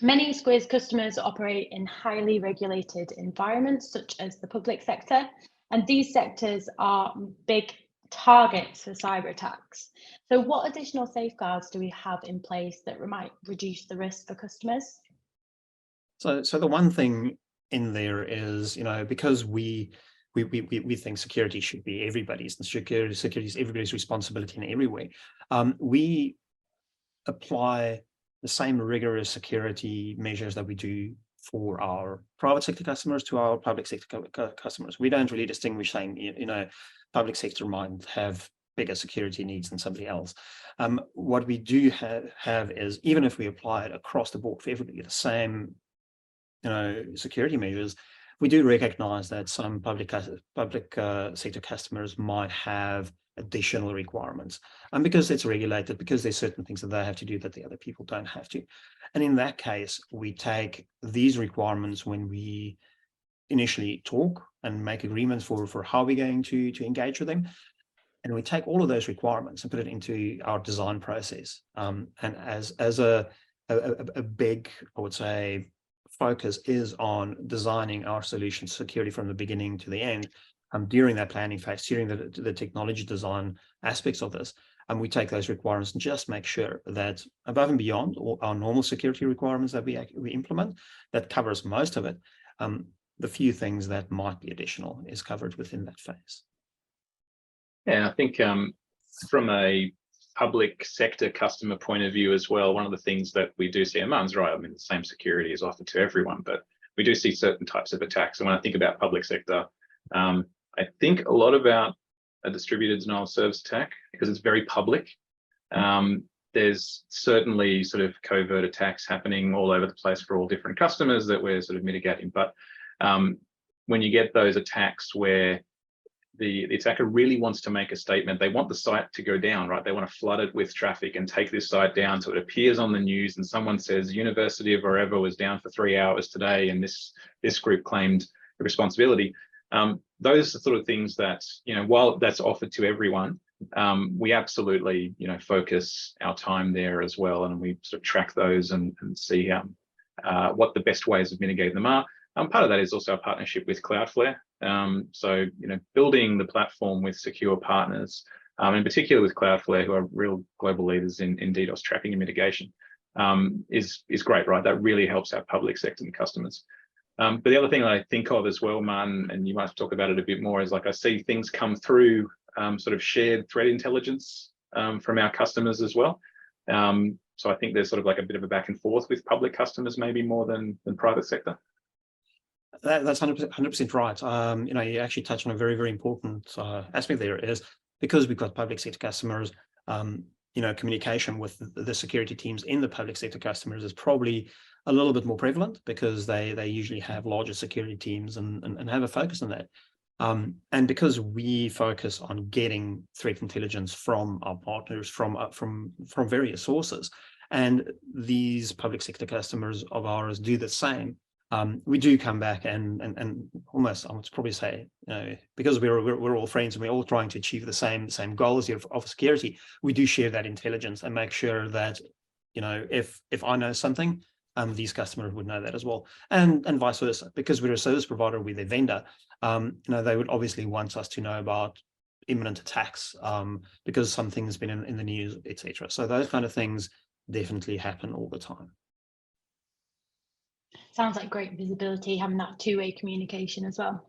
Many Squiz customers operate in highly regulated environments, such as the public sector, and these sectors are big targets for cyber attacks. So, what additional safeguards do we have in place that might reduce the risk for customers? So the one thing in there is, because we think security should be everybody's, and security is everybody's responsibility in every way. We apply the same rigorous security measures that we do for our private sector customers to our public sector customers. We don't really distinguish, saying, public sector might have bigger security needs than somebody else. What we do have is, even if we apply it across the board for everybody, the same security measures, we do recognize that some public sector customers might have additional requirements, and because it's regulated, because there's certain things that they have to do that the other people don't have to. And in that case, we take these requirements when we initially talk and make agreements for how we're going to engage with them, and we take all of those requirements and put it into our design process. And as a big, I would say, focus is on designing our solution security from the beginning to the end. During that planning phase, during the technology design aspects of this, and we take those requirements and just make sure that above and beyond all our normal security requirements that we implement, that covers most of it. The few things that might be additional is covered within that phase. Yeah, I think from a public sector customer point of view as well, one of the things that we do see, and Martin's right, I mean, the same security is offered to everyone, but we do see certain types of attacks. And when I think about public sector, I think a lot about a distributed denial of service attack, because it's very public. There's certainly sort of covert attacks happening all over the place for all different customers that we're sort of mitigating. But when you get those attacks where the attacker really wants to make a statement, they want the site to go down, right? They want to flood it with traffic and take this site down so it appears on the news, and someone says University of wherever was down for 3 hours today, and this group claimed the responsibility. Those are the sort of things that, while that's offered to everyone, we absolutely, focus our time there as well, and we sort of track those and see what the best ways of mitigating them are. Part of that is also a partnership with Cloudflare. So, building the platform with secure partners, in particular with Cloudflare, who are real global leaders in DDoS tracking and mitigation, is great, right? That really helps our public sector customers. But the other thing I think of as well, Martin, and you might talk about it a bit more, is like I see things come through sort of shared threat intelligence from our customers as well. So I think there's sort of like a bit of a back and forth with public customers, maybe more than private sector. That's 100% right. You actually touched on a very, very important aspect there, is because we've got public sector customers, communication with the security teams in the public sector customers is probably a little bit more prevalent, because they usually have larger security teams and have a focus on that. And because we focus on getting threat intelligence from our partners, from various sources, and these public sector customers of ours do the same, we do come back and almost, I would probably say, because we're all friends and we're all trying to achieve the same goals here of security, we do share that intelligence and make sure that, if I know something, these customers would know that as well, and vice versa, because we're a service provider with a vendor. They would obviously want us to know about imminent attacks, because something has been in the news, etc. So those kind of things definitely happen all the time. Sounds like great visibility, having that two-way communication as well.